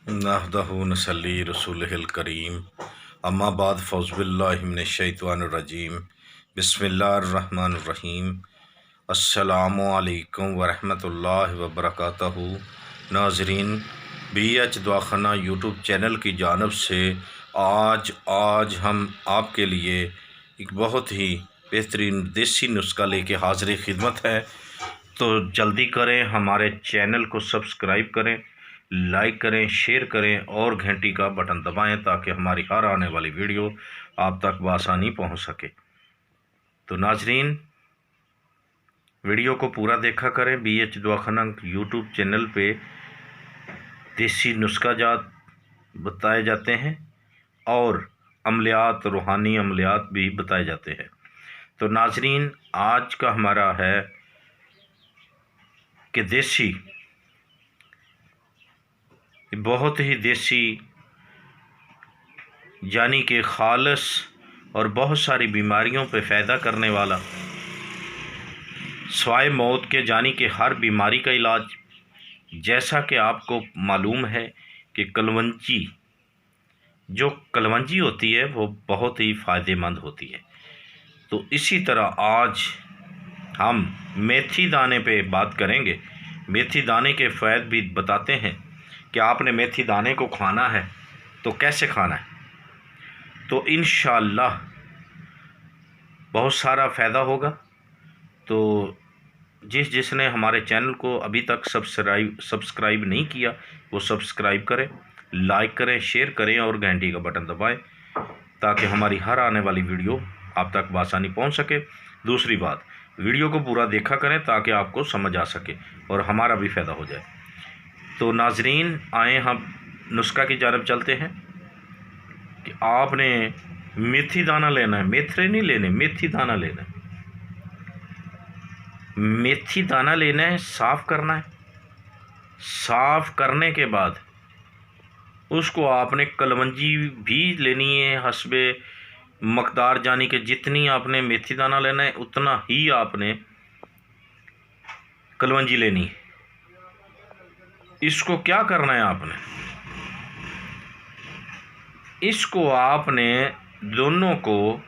नहदहु नसल्ली रसूलिहिल करीम अम्मा बाद फ़ौज़ बिल्लाहि मिनश शैतानिर रजीम बिस्मिल्लाहिर्रहमानिर्रहीम अस्सलामु अलैकुम वरहमतुल्लाहि वबरकातुहू। नाज़रीन, BH दवाख़ाना यूट्यूब चैनल की जानिब से आज हम आपके लिए एक बहुत ही बेहतरीन देसी नुस्खा लेके हाज़िर खिदमत है। तो जल्दी करें, हमारे चैनल को सब्सक्राइब करें, लाइक करें, शेयर करें और घंटी का बटन दबाएं ताकि हमारी हर आने वाली वीडियो आप तक बआसानी पहुंच सके। तो नाजरीन, वीडियो को पूरा देखा करें। BH दवाख़ाना यूट्यूब चैनल पे देसी नुस्खा जात बताए जाते हैं और अमलियात, रूहानी अमलियात भी बताए जाते हैं। तो नाजरीन, आज का हमारा है कि देसी, बहुत ही देसी यानी कि खालस और बहुत सारी बीमारियों पे फ़ायदा करने वाला, स्वाय मौत के यानी कि हर बीमारी का इलाज। जैसा कि आपको मालूम है कि कलवंजी, जो कलवंजी होती है वो बहुत ही फ़ायदेमंद होती है। तो इसी तरह आज हम मेथी दाने पे बात करेंगे। मेथी दाने के फ़ायदे भी बताते हैं कि आपने मेथी दाने को खाना है तो कैसे खाना है। तो इंशाअल्लाह बहुत सारा फ़ायदा होगा। तो जिसने हमारे चैनल को अभी तक सब्सक्राइब नहीं किया वो सब्सक्राइब करें, लाइक करें, शेयर करें और घंटी का बटन दबाएं ताकि हमारी हर आने वाली वीडियो आप तक बआसानी पहुंच सके। दूसरी बात, वीडियो को पूरा देखा करें ताकि आपको समझ आ सके और हमारा भी फ़ायदा हो जाए। तो नाजरीन, आए हम नुस्खा की जानब चलते हैं कि आपने मेथी दाना लेना है। मेथरे नहीं लेने, मेथी दाना लेना है। मेथी दाना लेना है, साफ़ करना है। साफ़ करने के बाद उसको आपने कलवंजी भी लेनी है हस्बे मकदार, यानी कि जितनी आपने मेथी दाना लेना है उतना ही आपने कलवंजी लेनी है। इसको क्या करना है, आपने इसको आपने दोनों को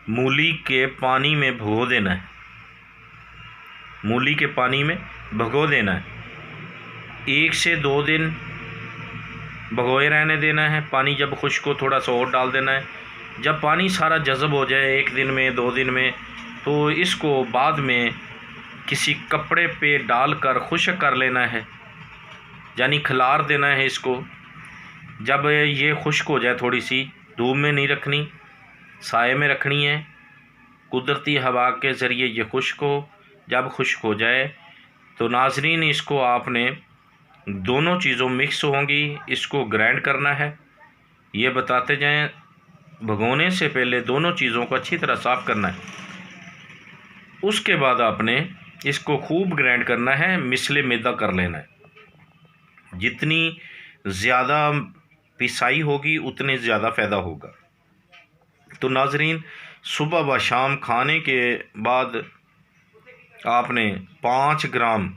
मूली के पानी में भिगो देना है। मूली के पानी में भिगो देना है, 1 से 2 दिन भिगोए रहने देना है। पानी जब खुश्क हो थोड़ा सा और डाल देना है। जब पानी सारा जज़ब हो जाए 1 दिन में, 2 दिन में, तो इसको बाद में किसी कपड़े पे डालकर खुश्क कर लेना है, यानी खिलार देना है इसको। जब ये खुश्क हो जाए, थोड़ी सी धूप में नहीं रखनी, साए में रखनी है। कुदरती हवा के ज़रिए ये खुश्क हो। जब खुश्क हो जाए तो नाजरीन, इसको आपने दोनों चीज़ों मिक्स होंगी, इसको ग्राइंड करना है। ये बताते जाएं, भगोने से पहले दोनों चीज़ों को अच्छी तरह साफ़ करना है। उसके बाद आपने इसको खूब ग्राइंड करना है, मिसले मैदा कर लेना है। जितनी ज़्यादा पिसाई होगी उतने ज़्यादा फ़ायदा होगा। तो नाजरीन, सुबह व शाम खाने के बाद आपने 5 ग्राम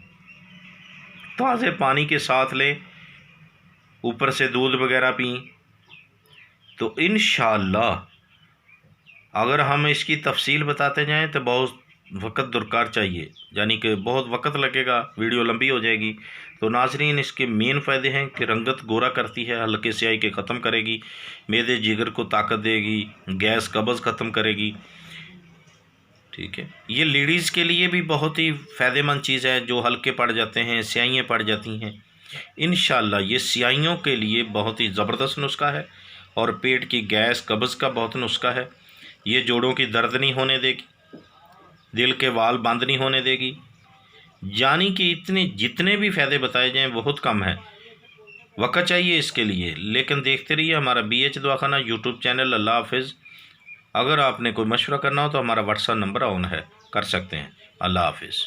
ताज़े पानी के साथ लें, ऊपर से दूध वगैरह पीं। तो इंशाअल्लाह अगर हम इसकी तफसील बताते जाएं तो बहुत वक़्त दरकार चाहिए, यानी कि बहुत वक़्त लगेगा, वीडियो लंबी हो जाएगी। तो नाजरीन, इसके मेन फ़ायदे हैं कि रंगत गोरा करती है, हल्के स्याही के ख़त्म करेगी, मैदे जिगर को ताकत देगी, गैस कब्ज़ ख़त्म करेगी। ठीक है, ये लेडीज़ के लिए भी बहुत ही फ़ायदेमंद चीज़ है जो हल्के पड़ जाते हैं, स्याहियाँ पड़ जाती हैं। इंशाअल्लाह ये स्याहियों के लिए बहुत ही ज़बरदस्त नुस्खा है और पेट की गैस कब्ज़ का बहुत नुस्खा है। ये जोड़ों की दर्द नहीं होने देगी, दिल के वाल बंद नहीं होने देगी। यानी कि इतने जितने भी फ़ायदे बताए जाएँ बहुत कम है। वक़्त चाहिए इसके लिए, लेकिन देखते रहिए हमारा BH दवाख़ाना यूट्यूब चैनल। अल्लाह हाफ़िज़। अगर आपने कोई मशवरा करना हो तो हमारा व्हाट्सएप नंबर ऑन है, कर सकते हैं। अल्लाह हाफ़िज़।